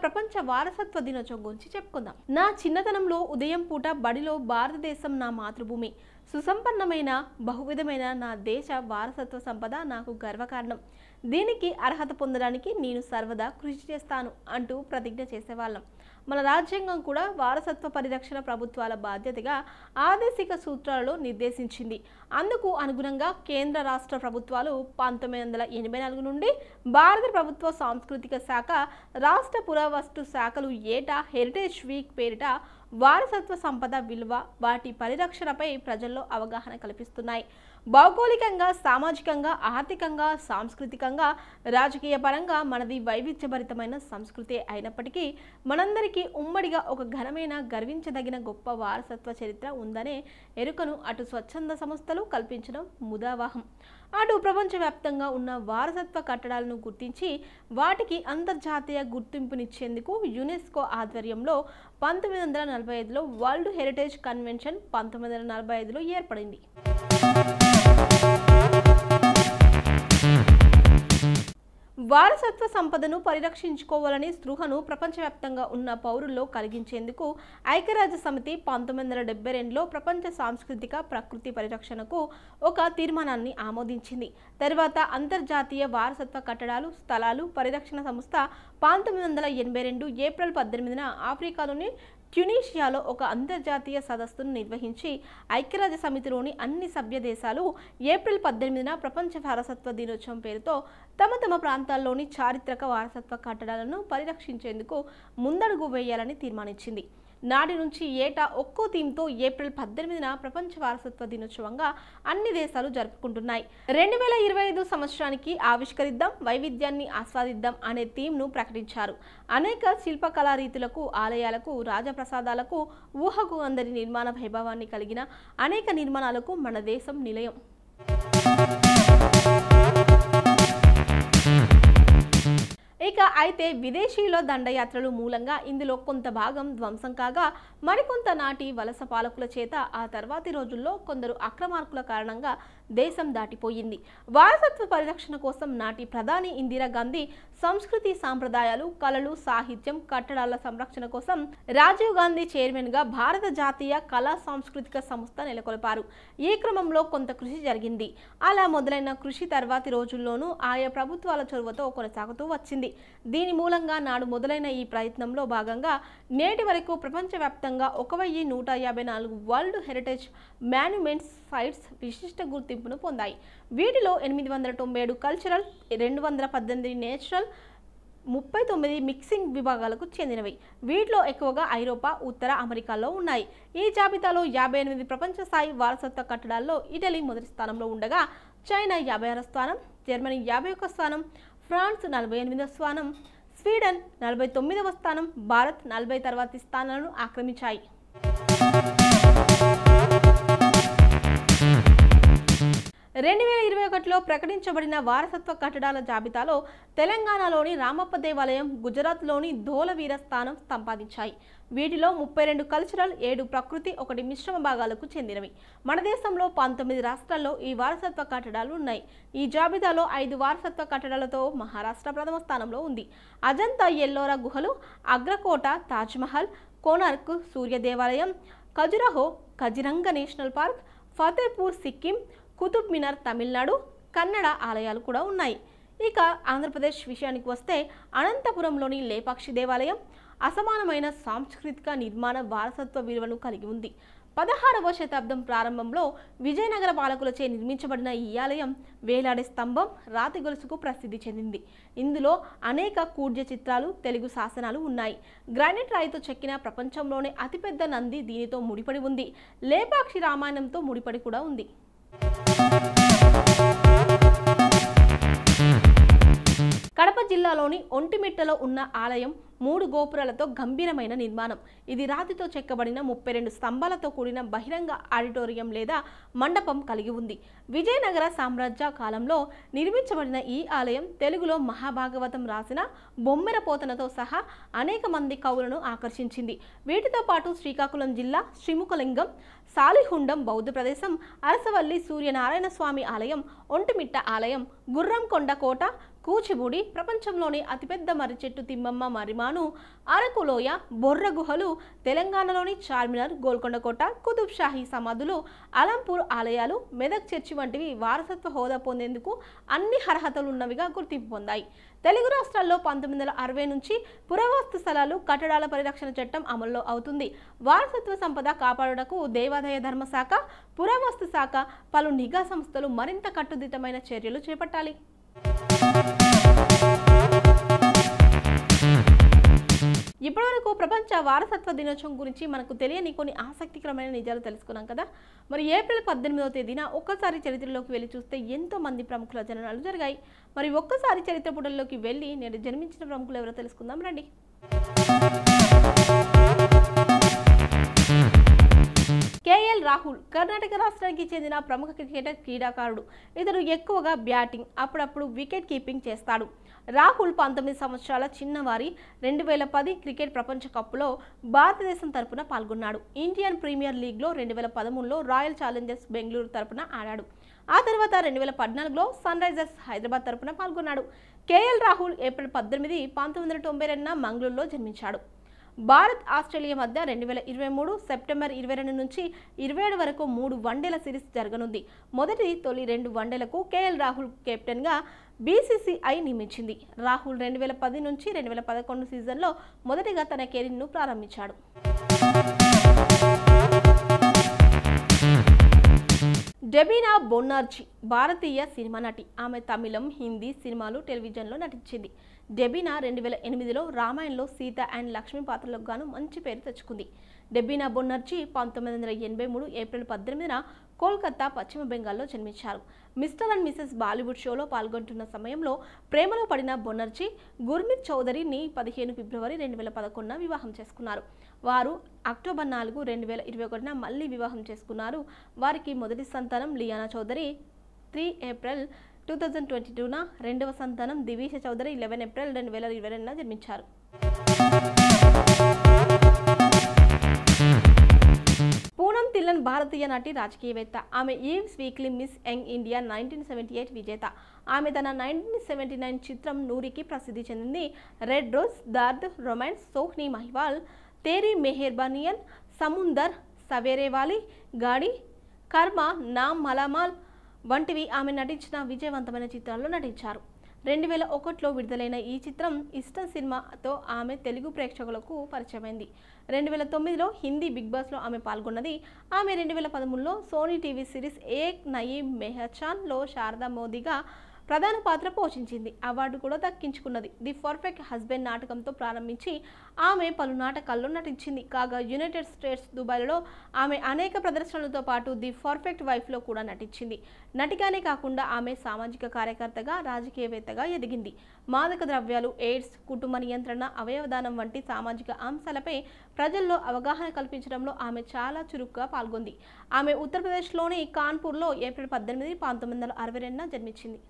ప్రపంచ వారసత్వ దినోత్సవం గురించి చెప్పుకుందాం. నా చిన్నతనంలో ఉదయం పూట బడిలో భారతదేశం నా మాతృభూమి, సుసంపన్నమైన బహువిధమైన నా దేశ వారసత్వ సంపద నాకు గర్వకారణం, దీనికి అర్హత పొందడానికి నేను సర్వదా కృషి చేస్తాను అంటూ ప్రతిజ్ఞ చేసేవాళ్ళం. మన రాజ్యాంగం కూడా వారసత్వ పరిరక్షణ ప్రభుత్వాల బాధ్యతగా ఆదేశిక సూత్రాలలో నిర్దేశించింది. అందుకు అనుగుణంగా కేంద్ర రాష్ట్ర ప్రభుత్వాలు 1984 నుండి భారత ప్రభుత్వ సాంస్కృతిక శాఖ, రాష్ట్ర పురావస్తు శాఖలు ఏటా హెరిటేజ్ వీక్ పేరిట వారసత్వ సంపద విలువ, వాటి పరిరక్షణపై ప్రజల్లో అవగాహన కల్పిస్తున్నాయి. భౌగోళికంగా, సామాజికంగా, ఆర్థికంగా, సాంస్కృతికంగా, రాజకీయ పరంగా మనది వైవిధ్యభరితమైన సంస్కృతి అయినప్పటికీ మనందరికీ ఉమ్మడిగా ఒక ఘనమైన, గర్వించదగిన గొప్ప వారసత్వ చరిత్ర ఉందనే ఎరుకను అటు స్వచ్ఛంద సంస్థలు కల్పించడం ముదావాహం, అటు ప్రపంచవ్యాప్తంగా ఉన్న వారసత్వ కట్టడాలను గుర్తించి వాటికి అంతర్జాతీయ గుర్తింపునిచ్చేందుకు యునెస్కో ఆధ్వర్యంలో 1945లో వరల్డ్ హెరిటేజ్ కన్వెన్షన్ 1945లో ఏర్పడింది. వారసత్వ సంపదను పరిరక్షించుకోవాలని స్పృహను ప్రపంచవ్యాప్తంగా ఉన్న పౌరుల్లో కలిగించేందుకు ఐక్యరాజ్య సమితి 1972లో ప్రపంచ సాంస్కృతిక ప్రకృతి పరిరక్షణకు ఒక తీర్మానాన్ని ఆమోదించింది. తర్వాత అంతర్జాతీయ వారసత్వ కట్టడాలు, స్థలాలు పరిరక్షణ సంస్థ 1982 ఏప్రిల్ 18న ఆఫ్రికాలోని ట్యునీషియాలో ఒక అంతర్జాతీయ సదస్సును నిర్వహించి ఐక్యరాజ్య సమితిలోని అన్ని సభ్య దేశాలు ఏప్రిల్ 18న ప్రపంచ వారసత్వ దినోత్సవం పేరుతో తమ తమ ప్రాంతాల్లోని చారిత్రక వారసత్వ కట్టడాలను పరిరక్షించేందుకు ముందడుగు వేయాలని తీర్మానించింది. నాటి నుంచి ఏటా ఒక్కో థీమ్తో ఏప్రిల్ 18న ప్రపంచ వారసత్వ దినోత్సవంగా అన్ని దేశాలు జరుపుకుంటున్నాయి. 2025 సంవత్సరానికి ఆవిష్కరిద్దాం, వైవిధ్యాన్ని ఆస్వాదిద్దాం అనే థీమ్ను ప్రకటించారు. అనేక శిల్పకళా రీతులకు, ఆలయాలకు, రాజప్రసాదాలకు, ఊహకు అందరి నిర్మాణ వైభవాన్ని కలిగిన అనేక నిర్మాణాలకు మన దేశం నిలయం. అయితే విదేశీయుల దండయాత్రలు మూలంగా ఇందులో కొంత భాగం ధ్వంసం కాగా మరికొంత నాటి వలస పాలకుల చేత ఆ తర్వాతి రోజుల్లో కొందరు అక్రమార్కుల కారణంగా దేశం దాటిపోయింది. వారసత్వ పరిరక్షణ కోసం నాటి ప్రధాని ఇందిరాగాంధీ సంస్కృతి, సాంప్రదాయాలు, కళలు, సాహిత్యం, కట్టడాల సంరక్షణ కోసం రాజీవ్ గాంధీ చైర్మన్గా భారత జాతీయ కళా సాంస్కృతిక సంస్థ నెలకొల్పారు. ఈ క్రమంలో కొంత కృషి జరిగింది. అలా మొదలైన కృషి తర్వాతి రోజుల్లోనూ ఆయా ప్రభుత్వాల చొరవతో కొనసాగుతూ వచ్చింది. దీని మూలంగా నాడు మొదలైన ఈ ప్రయత్నంలో భాగంగా నేటి వరకు ప్రపంచవ్యాప్తంగా 1154 వరల్డ్ హెరిటేజ్ మాన్యుమెంట్స్ సైట్స్ విశిష్ట గుర్తింపును పొందాయి. వీటిలో 897 కల్చరల్, 218 నేచురల్, 39 మిక్సింగ్ విభాగాలకు చెందినవి. వీటిలో ఎక్కువగా ఐరోపా, ఉత్తర అమెరికాలో ఉన్నాయి. ఈ జాబితాలో 58 ప్రపంచ స్థాయి వారసత్వ కట్టడాల్లో ఇటలీ మొదటి స్థానంలో ఉండగా చైనా 56వ స్థానం, జర్మనీ 51వ స్థానం, ఫ్రాన్స్ 48వ స్థానం, స్వీడన్ 49వ స్థానం, భారత్ 40 తర్వాతి స్థానాలను ఆక్రమించాయి. 2021లో ప్రకటించబడిన వారసత్వ కట్టడాల జాబితాలో తెలంగాణలోని రామప్ప దేవాలయం, గుజరాత్లోని ధోలవీర స్థానం సంపాదించాయి. వీటిలో 32 కల్చరల్, 7 ప్రకృతి, 1 మిశ్రమ భాగాలకు చెందినవి. మన దేశంలో 19 రాష్ట్రాల్లో ఈ వారసత్వ కట్టడాలు ఉన్నాయి. ఈ జాబితాలో 5 వారసత్వ కట్టడాలతో మహారాష్ట్ర ప్రథమ స్థానంలో ఉంది. అజంతా ఎల్లోరా గుహలు, అగ్రకోట, తాజ్మహల్, కోనార్క్ సూర్య దేవాలయం, ఖజురహో, కజిరంగ నేషనల్ పార్క్, ఫతేపూర్ సిక్కిం, కుతుబ్ మినార్ తమిళనాడు, కన్నడ ఆలయాలు కూడా ఉన్నాయి. ఇక ఆంధ్రప్రదేశ్ విషయానికి వస్తే అనంతపురంలోని లేపాక్షి దేవాలయం అసమానమైన సాంస్కృతిక నిర్మాణ వారసత్వ విలువను కలిగి ఉంది. 16వ శతాబ్దం ప్రారంభంలో విజయనగర పాలకులచే నిర్మించబడిన ఈ ఆలయం వేలాడే స్తంభం, రాతి గొలుసుకు ప్రసిద్ధి చెందింది. ఇందులో అనేక కూర్జ చిత్రాలు, తెలుగు శాసనాలు ఉన్నాయి. గ్రానైట్ రాయితో చెక్కిన ప్రపంచంలోనే అతిపెద్ద నంది దీనితో ముడిపడి ఉంది. లేపాక్షి రామాయణంతో ముడిపడి కూడా ఉంది. కడప జిల్లాలోని ఒంటిమిట్టలో ఉన్న ఆలయం 3 గోపురాలతో గంభీరమైన నిర్మాణం. ఇది రాతితో చెక్కబడిన 32 స్తంభాలతో కూడిన బహిరంగ ఆడిటోరియం లేదా మండపం కలిగి ఉంది. విజయనగర సామ్రాజ్య కాలంలో నిర్మించబడిన ఈ ఆలయం తెలుగులో మహాభాగవతం రాసిన బొమ్మెర పోతనతో సహా అనేక మంది కవులను ఆకర్షించింది. వీటితో పాటు శ్రీకాకుళం జిల్లా శ్రీముఖలింగం, సాలిహుండం బౌద్ధ ప్రదేశం, అరసవల్లి సూర్యనారాయణ స్వామి ఆలయం, ఒంటిమిట్ట ఆలయం, గుర్రంకొండ కోట, కూచిబూడి, ప్రపంచంలోని అతిపెద్ద మర్రి చెట్టు తిమ్మమ్మ మరిమాను, అరకులోయ, బొర్ర గుహలు, తెలంగాణలోని చార్మినార్, గోల్కొండ కోట, కుతుబ్ షాహీ సమాధులు, అలంపూర్ ఆలయాలు, మెదక్ చర్చి వంటివి వారసత్వ హోదా పొందేందుకు అన్ని అర్హతలు ఉన్నవిగా గుర్తింపు పొందాయి. తెలుగు రాష్ట్రాల్లో 1960 నుంచి పురావస్తు స్థలాలు, కట్టడాల పరిరక్షణ చట్టం అమల్లో అవుతుంది. వారసత్వ సంపద కాపాడుటకు దేవాదాయ ధర్మ శాఖ, పురావస్తు శాఖ, పలు నిఘా సంస్థలు మరింత కట్టుదిట్టమైన చర్యలు చేపట్టాలి. ఇప్పటివరకు ప్రపంచ వారసత్వ దినోత్సవం గురించి మనకు తెలియని కొన్ని ఆసక్తికరమైన నిజాలు తెలుసుకున్నాం కదా. మరి ఏప్రిల్ 18వ తేదీన ఒక్కసారి చరిత్రలోకి వెళ్ళి చూస్తే ఎంతో మంది ప్రముఖుల జననాలు జరిగాయి. మరి ఒక్కసారి చరిత్ర పుటల్లోకి వెళ్ళి నేడు జన్మించిన ప్రముఖులు ఎవరో తెలుసుకుందాం రండి. కేఎల్ రాహుల్ కర్ణాటక రాష్ట్రానికి చెందిన ప్రముఖ క్రికెటర్, క్రీడాకారుడు. ఇతడు ఎక్కువగా బ్యాటింగ్, అప్పుడప్పుడు వికెట్ కీపింగ్ చేస్తాడు. రాహుల్ 19 సంవత్సరాల చిన్నవారి 2010 క్రికెట్ ప్రపంచ కప్లో భారతదేశం తరపున పాల్గొన్నాడు. ఇండియన్ ప్రీమియర్ లీగ్లో 2013లో రాయల్ ఛాలెంజర్స్ బెంగళూరు తరపున ఆడాడు. ఆ తర్వాత 2014లో సన్ రైజర్స్ హైదరాబాద్ తరపున పాల్గొన్నాడు. కేఎల్ రాహుల్ ఏప్రిల్ 18, 1992న మంగళూరులో జన్మించాడు. భారత్, ఆస్ట్రేలియా మధ్య 2023 సెప్టెంబర్ 22 నుంచి 27 వరకు 3 వన్డేల సిరీస్ జరగనుంది. తొలి 2 వన్డేలకు కేఎల్ రాహుల్ కెప్టెన్గా బీసీసీఐ నియమించింది. రాహుల్ 2010 నుంచి 2011 సీజన్లో మొదటిగా తన కెరీర్ను ప్రారంభించాడు. డెబీనా బొన్నార్జీ భారతీయ సినిమా నటి. ఆమె తమిళం, హిందీ సినిమాలు, టెలివిజన్లో నటించింది. డెబీనా 2008లో రామాయణంలో సీత అండ్ లక్ష్మి పాత్రలకు గాను మంచి పేరు తెచ్చుకుంది. డెబీనా బొన్నార్జీ 1983 ఏప్రిల్ 18న కోల్కతా, పశ్చిమ బెంగాల్లో జన్మించారు. మిస్టర్ అండ్ మిసెస్ బాలీవుడ్ షోలో పాల్గొంటున్న సమయంలో ప్రేమలో పడిన బొన్నార్జీ గుర్మిత్ చౌదరిని 15 ఫిబ్రవరి 2011న వివాహం చేసుకున్నారు. వారు అక్టోబర్ 4, 2021న మళ్లీ వివాహం చేసుకున్నారు. వారికి మొదటి సంతానం లియానా చౌదరి 3 ఏప్రిల్ 2022న, రెండవ సంతానం దివిష చౌదరి 11 ఏప్రిల్ 2022న జన్మించారు. పూనం తిల్లన్ భారతీయ నటి, రాజకీయవేత్త. ఆమె Eve's Weekly Miss Young India 1978 విజేత. ఆమె తన 1979 చిత్రం నూరికి ప్రసిద్ధి చెందింది. Red Rose, Dard, Romance, Sohni Mahiwal, Teri Meherbaniyan, Samundar, Saverewali, Gadi, Karma, నామ్ మలామాల్ వంటివి ఆమె నటించిన విజయవంతమైన చిత్రాల్లో నటించారు. 2001లో విడుదలైన ఈ చిత్రం ఇష్టం సినిమాతో ఆమె తెలుగు ప్రేక్షకులకు పరిచయమైంది. 2009లో హిందీ బిగ్ బాస్లో ఆమె పాల్గొన్నది. ఆమె 2013లో సోనీ టీవీ సిరీస్ ఏక్ నయీ మెహచాన్లో శారదా మోదీగా ప్రధాన పాత్ర పోషించింది. అవార్డు కూడా దక్కించుకున్నది. ది పర్ఫెక్ట్ హస్బెండ్ నాటకంతో ప్రారంభించి ఆమె పలు నాటకాల్లో నటించింది. కాగా యునైటెడ్ స్టేట్స్, దుబాయ్లో ఆమె అనేక ప్రదర్శనలతో పాటు ది పర్ఫెక్ట్ వైఫ్లో కూడా నటించింది. నటిగానే కాకుండా ఆమె సామాజిక కార్యకర్తగా, రాజకీయవేత్తగా ఎదిగింది. మాదక ద్రవ్యాలు, ఎయిడ్స్, కుటుంబ నియంత్రణ, అవయవదానం వంటి సామాజిక అంశాలపై ప్రజల్లో అవగాహన కల్పించడంలో ఆమె చాలా చురుగ్గా పాల్గొంది. ఆమె ఉత్తరప్రదేశ్లోని కాన్పూర్లో ఏప్రిల్ 18, 1962న జన్మించింది.